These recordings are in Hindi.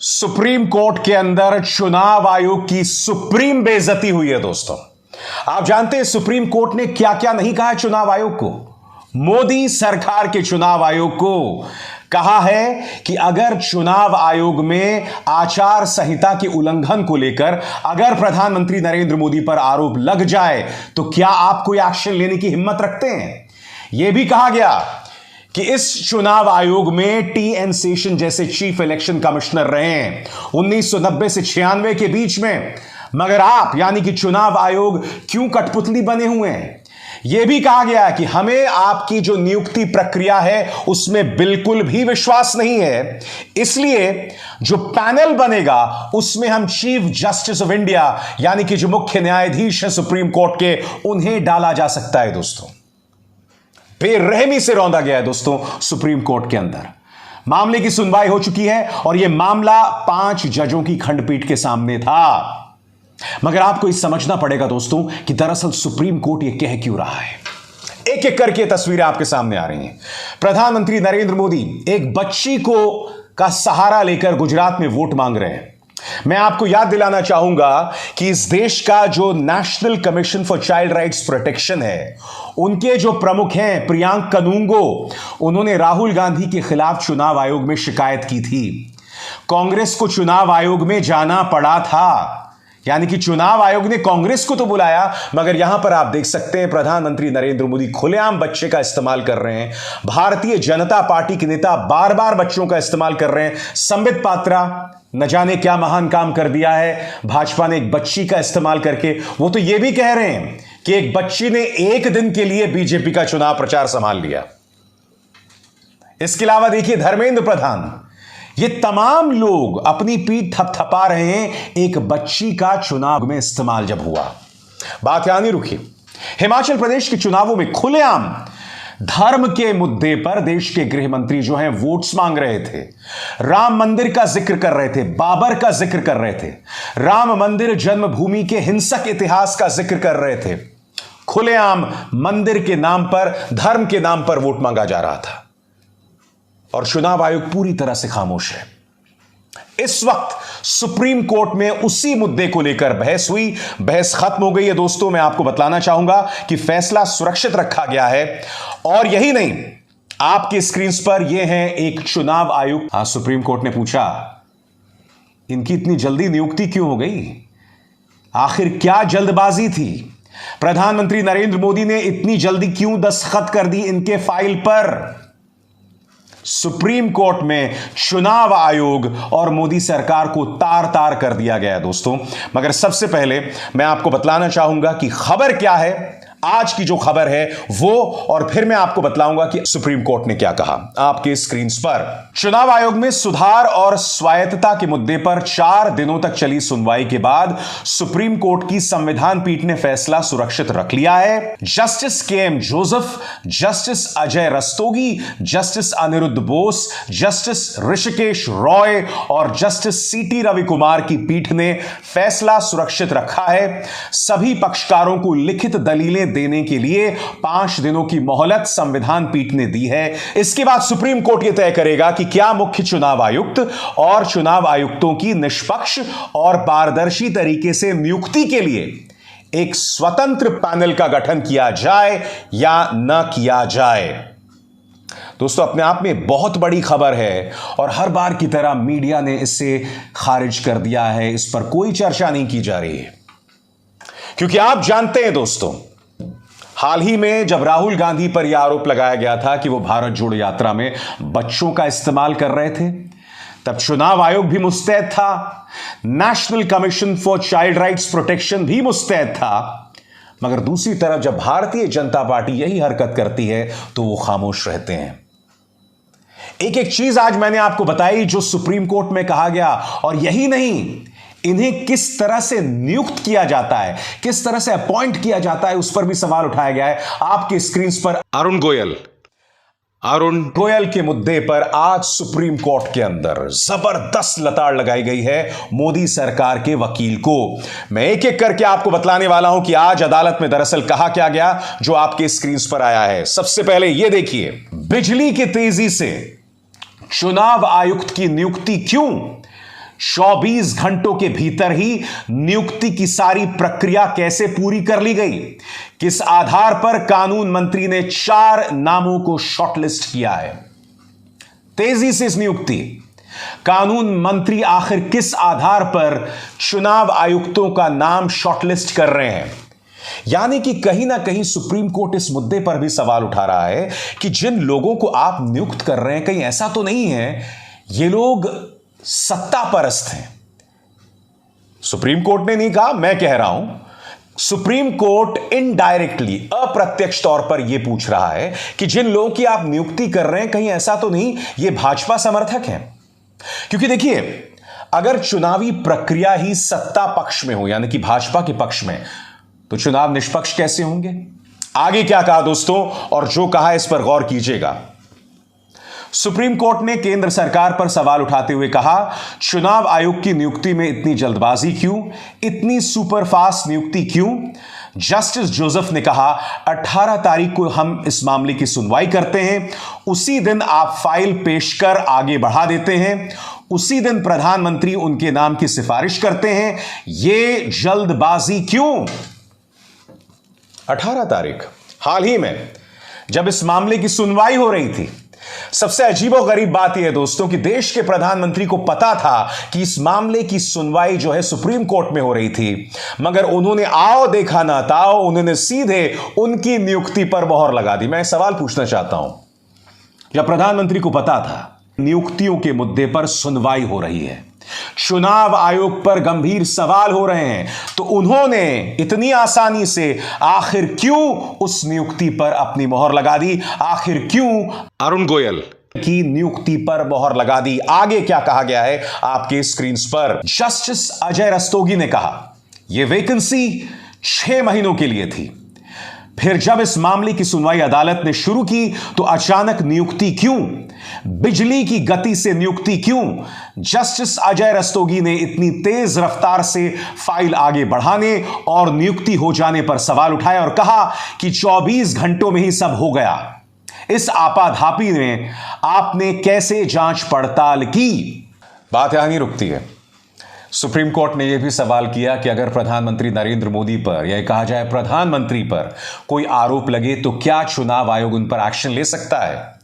सुप्रीम कोर्ट के अंदर चुनाव आयोग की सुप्रीम बेइज्जती हुई है दोस्तों। आप जानते हैं सुप्रीम कोर्ट ने क्या क्या नहीं कहा है चुनाव आयोग को। मोदी सरकार के चुनाव आयोग को कहा है कि अगर चुनाव आयोग में आचार संहिता के उल्लंघन को लेकर अगर प्रधानमंत्री नरेंद्र मोदी पर आरोप लग जाए तो क्या आप कोई एक्शन लेने की हिम्मत रखते हैं। यह भी कहा गया कि इस चुनाव आयोग में टी.एन. शेषन जैसे चीफ इलेक्शन कमिश्नर रहे हैं 1990 से 96 के बीच में, मगर आप यानी कि चुनाव आयोग क्यों कठपुतली बने हुए हैं। यह भी कहा गया कि हमें आपकी जो नियुक्ति प्रक्रिया है उसमें बिल्कुल भी विश्वास नहीं है, इसलिए जो पैनल बनेगा उसमें हम चीफ जस्टिस ऑफ इंडिया यानी कि जो मुख्य न्यायाधीश है सुप्रीम कोर्ट के, उन्हें डाला जा सकता है। दोस्तों बेरहमी से रौंदा गया है दोस्तों सुप्रीम कोर्ट के अंदर। मामले की सुनवाई हो चुकी है और यह मामला 5 जजों की खंडपीठ के सामने था, मगर आपको इस समझना पड़ेगा दोस्तों कि दरअसल सुप्रीम कोर्ट यह कह क्यों रहा है। एक एक करके तस्वीरें आपके सामने आ रही हैं। प्रधानमंत्री नरेंद्र मोदी एक बच्ची को का सहारा लेकर गुजरात में वोट मांग रहे हैं। मैं आपको याद दिलाना चाहूंगा कि इस देश का जो national commission for child rights protection है, उनके जो प्रमुख हैं प्रियांक कनूंगो, उन्होंने राहुल गांधी के खिलाफ चुनाव आयोग में शिकायत की थी। कांग्रेस को चुनाव आयोग में जाना पड़ा था, यानी कि चुनाव आयोग ने कांग्रेस को तो बुलाया, मगर यहां पर आप देख सकते हैं प्रधानमंत्री नरेंद्र मोदी खुलेआम बच्चे का इस्तेमाल कर रहे हैं। भारतीय जनता पार्टी के नेता बार बार बच्चों का इस्तेमाल कर रहे हैं। संबित पात्रा न जाने क्या महान काम कर दिया है भाजपा ने एक बच्ची का इस्तेमाल करके। वो तो यह भी कह रहे हैं कि एक बच्ची ने एक दिन के लिए बीजेपी का चुनाव प्रचार संभाल लिया। इसके अलावा देखिए धर्मेंद्र प्रधान, ये तमाम लोग अपनी पीठ थपथपा रहे हैं एक बच्ची का चुनाव में इस्तेमाल जब हुआ। बात यहां नहीं रुकी। हिमाचल प्रदेश के चुनावों में खुलेआम धर्म के मुद्दे पर देश के गृह मंत्री जो हैं वोट्स मांग रहे थे, राम मंदिर का जिक्र कर रहे थे, बाबर का जिक्र कर रहे थे, राम मंदिर जन्मभूमि के हिंसक इतिहास का जिक्र कर रहे थे। खुलेआम मंदिर के नाम पर, धर्म के नाम पर वोट मांगा जा रहा था और चुनाव आयोग पूरी तरह से खामोश है। इस वक्त सुप्रीम कोर्ट में उसी मुद्दे को लेकर बहस हुई। बहस खत्म हो गई है दोस्तों। मैं आपको बताना चाहूंगा कि फैसला सुरक्षित रखा गया है और यही नहीं, आपकी स्क्रीन पर यह है एक चुनाव आयुक्त। आज सुप्रीम कोर्ट ने पूछा इनकी इतनी जल्दी नियुक्ति क्यों हो गई, आखिर क्या जल्दबाजी थी, प्रधानमंत्री नरेंद्र मोदी ने इतनी जल्दी क्यों दस्तखत कर दी इनके फाइल पर। सुप्रीम कोर्ट में चुनाव आयोग और मोदी सरकार को तार तार कर दिया गया दोस्तों। मगर सबसे पहले मैं आपको बतलाना चाहूंगा कि खबर क्या है, आज की जो खबर है वो, और फिर मैं आपको बतलाऊंगा कि सुप्रीम कोर्ट ने क्या कहा। आपके स्क्रीन पर चुनाव आयोग में सुधार और स्वायत्तता के मुद्दे पर 4 दिनों तक चली सुनवाई के बाद सुप्रीम कोर्ट की संविधान पीठ ने फैसला सुरक्षित रख लिया है। Justice K M. Joseph, justice Ajay Rastogi, justice Aniruddha Bose, justice Hrishikesh Roy और जस्टिस सी.टी. रविकुमार की पीठ ने फैसला सुरक्षित रखा है। सभी पक्षकारों को लिखित दलीलें देने के लिए 5 दिनों की मोहलत संविधान पीठ ने दी है। इसके बाद सुप्रीम कोर्ट यह तय करेगा कि क्या मुख्य चुनाव आयुक्त और चुनाव आयुक्तों की निष्पक्ष और पारदर्शी तरीके से नियुक्ति के लिए एक स्वतंत्र पैनल का गठन किया जाए या न किया जाए। दोस्तों अपने आप में बहुत बड़ी खबर है और हर बार की तरह मीडिया ने इसे खारिज कर दिया है, इस पर कोई चर्चा नहीं की जा रही है, क्योंकि आप जानते हैं दोस्तों हाल ही में जब राहुल गांधी पर यह आरोप लगाया गया था कि वो भारत जोड़ो यात्रा में बच्चों का इस्तेमाल कर रहे थे, तब चुनाव आयोग भी मुस्तैद था, national commission for child rights protection भी मुस्तैद था, मगर दूसरी तरफ जब भारतीय जनता पार्टी यही हरकत करती है तो वो खामोश रहते हैं। एक एक चीज आज मैंने आपको बताई जो सुप्रीम कोर्ट में कहा गया, और यही नहीं, इन्हें किस तरह से नियुक्त किया जाता है, किस तरह से अपॉइंट किया जाता है, उस पर भी सवाल उठाया गया है। आपके स्क्रीन पर अरुण गोयल के मुद्दे पर आज सुप्रीम कोर्ट के अंदर जबरदस्त लताड़ लगाई गई है मोदी सरकार के वकील को। मैं एक एक करके आपको बतलाने वाला हूं कि आज अदालत में दरअसल कहा क्या गया, जो आपके स्क्रीन पर आया है। सबसे पहले यह देखिए, बिजली की तेजी से चुनाव आयुक्त की नियुक्ति क्यों 24 घंटों के भीतर ही नियुक्ति की सारी प्रक्रिया कैसे पूरी कर ली गई? किस आधार पर कानून मंत्री ने 4 नामों को शॉर्टलिस्ट किया है? तेजी से इस नियुक्ति, कानून मंत्री आखिर किस आधार पर चुनाव आयुक्तों का नाम शॉर्टलिस्ट कर रहे हैं? यानी कि कहीं ना कहीं सुप्रीम कोर्ट इस मुद्दे पर भी सवाल उठा रहा है कि जिन लोगों को आप नियुक्त कर रहे हैं, कहीं ऐसा तो नहीं है ये लोग सत्ता परस्त हैं? सुप्रीम कोर्ट ने नहीं कहा, मैं कह रहा हूं। सुप्रीम कोर्ट इनडायरेक्टली, अप्रत्यक्ष तौर पर यह पूछ रहा है कि जिन लोगों की आप नियुक्ति कर रहे हैं, कहीं ऐसा तो नहीं ये भाजपा समर्थक हैं? क्योंकि देखिए, अगर चुनावी प्रक्रिया ही सत्ता पक्ष में हो, यानी कि भाजपा के पक्ष में, तो चुनाव निष्पक्ष कैसे होंगे? आगे क्या कहा दोस्तों, और जो कहा इस पर गौर कीजिएगा। सुप्रीम कोर्ट ने केंद्र सरकार पर सवाल उठाते हुए कहा, चुनाव आयोग की नियुक्ति में इतनी जल्दबाजी क्यों, इतनी सुपरफास्ट नियुक्ति क्यों? जस्टिस जोसेफ ने कहा, 18 तारीख को हम इस मामले की सुनवाई करते हैं, उसी दिन आप फाइल पेश कर आगे बढ़ा देते हैं, उसी दिन प्रधानमंत्री उनके नाम की सिफारिश करते हैं, यह जल्दबाजी क्यों? 18 तारीख, हाल ही में जब इस मामले की सुनवाई हो रही थी। सबसे अजीबोगरीब बात यह है दोस्तों कि देश के प्रधानमंत्री को पता था कि इस मामले की सुनवाई जो है सुप्रीम कोर्ट में हो रही थी, मगर उन्होंने आओ देखा ना ताओ, उन्होंने सीधे उनकी नियुक्ति पर मोहर लगा दी। मैं सवाल पूछना चाहता हूं, जब प्रधानमंत्री को पता था नियुक्तियों के मुद्दे पर सुनवाई हो रही है, चुनाव आयोग पर गंभीर सवाल हो रहे हैं, तो उन्होंने इतनी आसानी से आखिर क्यों उस नियुक्ति पर अपनी मोहर लगा दी? आखिर क्यों अरुण गोयल की नियुक्ति पर मोहर लगा दी? आगे क्या कहा गया है आपके स्क्रीन पर। जस्टिस अजय रस्तोगी ने कहा, यह वैकेंसी 6 महीनों के लिए थी, फिर जब इस मामले की सुनवाई अदालत ने शुरू की तो अचानक नियुक्ति क्यों? बिजली की गति से नियुक्ति क्यों? जस्टिस अजय रस्तोगी ने इतनी तेज रफ्तार से फाइल आगे बढ़ाने और नियुक्ति हो जाने पर सवाल उठाया और कहा कि 24 घंटों में ही सब हो गया। इस आपाधापी में आपने कैसे जांच पड़ताल की? बात यहां नहीं रुकती है। सुप्रीम कोर्ट ने यह भी सवाल किया कि अगर प्रधानमंत्री नरेंद्र मोदी पर, या कहा जाए प्रधानमंत्री पर, कोई आरोप लगे तो क्या चुनाव आयोग उन पर एक्शन ले सकता है?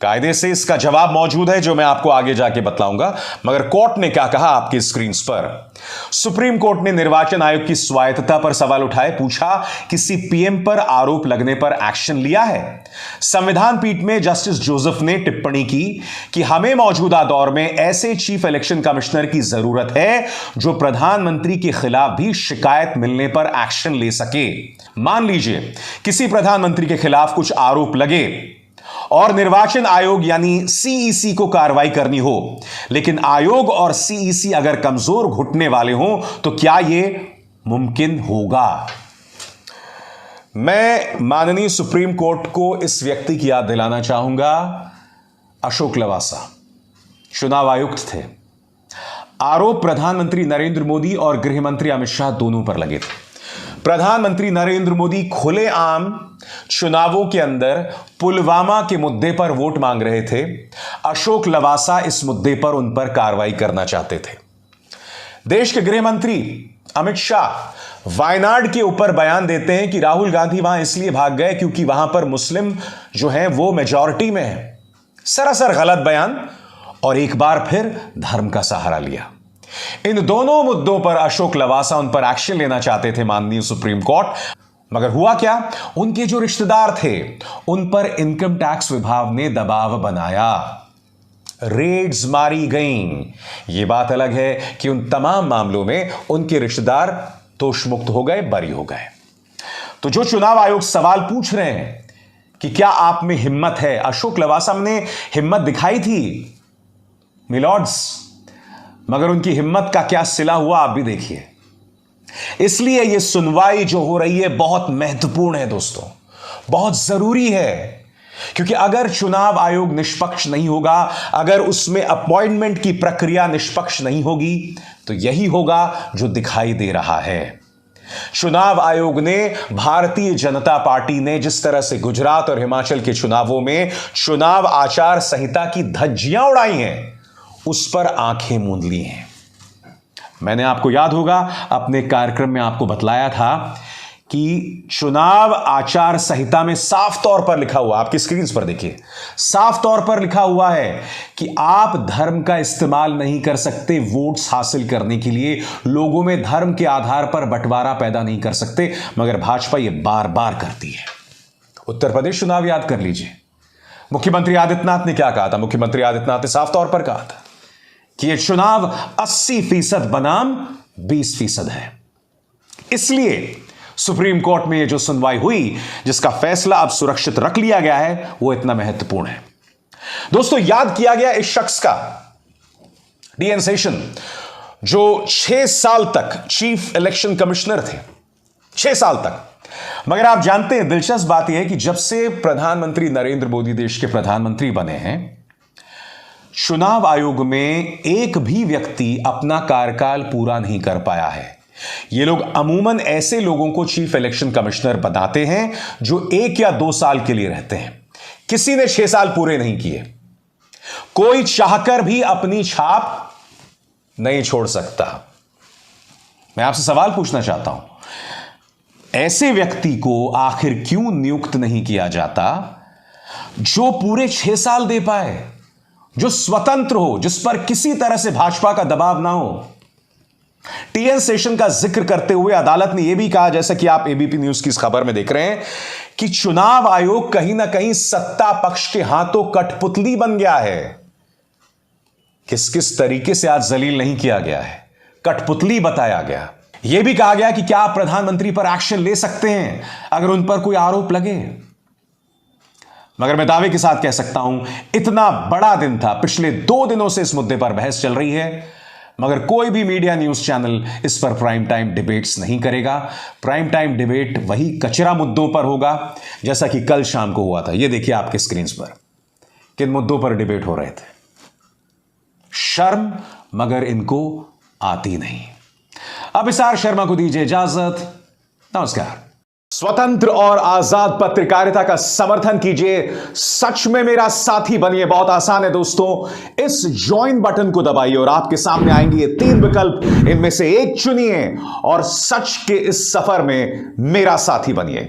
कायदे से इसका जवाब मौजूद है जो मैं आपको आगे जाके बतलाऊंगा, मगर कोर्ट ने क्या कहा आपके स्क्रीन पर। सुप्रीम कोर्ट ने निर्वाचन आयोग की स्वायत्तता पर सवाल उठाए, पूछा किसी पीएम पर आरोप लगने पर एक्शन लिया है? संविधान पीठ में जस्टिस जोसेफ ने टिप्पणी की कि हमें मौजूदा दौर में ऐसे चीफ इलेक्शन कमिश्नर की जरूरत है जो प्रधानमंत्री के खिलाफ भी शिकायत मिलने पर एक्शन ले सके। मान लीजिए किसी प्रधानमंत्री के खिलाफ कुछ आरोप लगे और निर्वाचन आयोग यानी सीईसी को कार्रवाई करनी हो, लेकिन आयोग और सीईसी अगर कमजोर घुटने वाले हों तो क्या यह मुमकिन होगा? मैं माननीय सुप्रीम कोर्ट को इस व्यक्ति की याद दिलाना चाहूंगा, अशोक लवासा चुनाव आयुक्त थे। आरोप प्रधानमंत्री नरेंद्र मोदी और गृह मंत्री अमित शाह दोनों पर लगे थे। प्रधानमंत्री नरेंद्र मोदी खुलेआम चुनावों के अंदर पुलवामा के मुद्दे पर वोट मांग रहे थे। अशोक लवासा इस मुद्दे पर उन पर कार्रवाई करना चाहते थे। देश के गृह मंत्री अमित शाह वायनाड के ऊपर बयान देते हैं कि राहुल गांधी वहां इसलिए भाग गए क्योंकि वहां पर मुस्लिम जो हैं वो मेजॉरिटी में है। सरासर गलत बयान, और एक बार फिर धर्म का सहारा लिया। इन दोनों मुद्दों पर अशोक लवासा उन पर एक्शन लेना चाहते थे माननीय सुप्रीम कोर्ट, मगर हुआ क्या? उनके जो रिश्तेदार थे उन पर इनकम टैक्स विभाग ने दबाव बनाया, रेड्स मारी गईं। यह बात अलग है कि उन तमाम मामलों में उनके रिश्तेदार दोषमुक्त हो गए, बरी हो गए। तो जो चुनाव आयोग सवाल पूछ रहे हैं कि क्या आप में हिम्मत है, अशोक लवासा ने हिम्मत दिखाई थी मिलॉर्ड्स, मगर उनकी हिम्मत का क्या सिला हुआ आप भी देखिए। इसलिए यह सुनवाई जो हो रही है बहुत महत्वपूर्ण है दोस्तों, बहुत जरूरी है, क्योंकि अगर चुनाव आयोग निष्पक्ष नहीं होगा, अगर उसमें अपॉइंटमेंट की प्रक्रिया निष्पक्ष नहीं होगी, तो यही होगा जो दिखाई दे रहा है। चुनाव आयोग ने, भारतीय जनता पार्टी ने जिस तरह से गुजरात और हिमाचल के चुनावों में चुनाव आचार संहिता की धज्जियां उड़ाई हैं, उस पर आंखें मूंद ली हैं। मैंने आपको याद होगा अपने कार्यक्रम में आपको बतलाया था कि चुनाव आचार संहिता में साफ तौर पर लिखा हुआ, आपकी स्क्रीन पर देखिए, साफ तौर पर लिखा हुआ है कि आप धर्म का इस्तेमाल नहीं कर सकते वोट्स हासिल करने के लिए, लोगों में धर्म के आधार पर बंटवारा पैदा नहीं कर सकते। मगर भाजपा यह बार बार करती है। उत्तर प्रदेश चुनाव याद कर लीजिए, मुख्यमंत्री आदित्यनाथ ने क्या कहा था? मुख्यमंत्री आदित्यनाथ ने साफ तौर पर कहा था कि यह चुनाव 80% बनाम 20% है। इसलिए सुप्रीम कोर्ट में यह जो सुनवाई हुई, जिसका फैसला अब सुरक्षित रख लिया गया है, वो इतना महत्वपूर्ण है। दोस्तों, याद किया गया इस शख्स का, टीएन शेषन, जो 6 साल तक चीफ इलेक्शन कमिश्नर थे, 6 साल तक। मगर आप जानते हैं, दिलचस्प बात यह है कि जब से प्रधानमंत्री नरेंद्र मोदी देश के प्रधानमंत्री बने हैं, चुनाव आयोग में एक भी व्यक्ति अपना कार्यकाल पूरा नहीं कर पाया है। ये लोग अमूमन ऐसे लोगों को चीफ इलेक्शन कमिश्नर बताते हैं जो 1 या 2 साल के लिए रहते हैं। किसी ने 6 साल पूरे नहीं किए। कोई चाहकर भी अपनी छाप नहीं छोड़ सकता। मैं आपसे सवाल पूछना चाहता हूं, ऐसे व्यक्ति को आखिर क्यों नियुक्त नहीं किया जाता जो पूरे 6 साल दे पाए, जो स्वतंत्र हो, जिस पर किसी तरह से भाजपा का दबाव ना हो? टीएन शेषन का जिक्र करते हुए अदालत ने यह भी कहा, जैसा कि आप एबीपी न्यूज की इस खबर में देख रहे हैं, कि चुनाव आयोग कहीं ना कहीं सत्ता पक्ष के हाथों कठपुतली बन गया है। किस किस तरीके से आज जलील नहीं किया गया है, कठपुतली बताया गया। यह भी कहा गया कि क्या आप प्रधानमंत्री पर एक्शन ले सकते हैं अगर उन पर कोई आरोप लगे। मगर मैं दावे के साथ कह सकता हूं, इतना बड़ा दिन था, पिछले 2 दिनों से इस मुद्दे पर बहस चल रही है, मगर कोई भी मीडिया न्यूज चैनल इस पर प्राइम टाइम डिबेट्स नहीं करेगा। प्राइम टाइम डिबेट वही कचरा मुद्दों पर होगा जैसा कि कल शाम को हुआ था। यह देखिए आपके स्क्रीन पर किन मुद्दों पर डिबेट हो रहे थे। शर्म मगर इनको आती नहीं। अब विशाल शर्मा को दीजिए इजाजत। नमस्कार। स्वतंत्र और आजाद पत्रकारिता का समर्थन कीजिए, सच में मेरा साथी बनिए। बहुत आसान है दोस्तों, इस ज्वाइन बटन को दबाइए और आपके सामने आएंगे ये 3 विकल्प, इनमें से एक चुनिए और सच के इस सफर में मेरा साथी बनिए।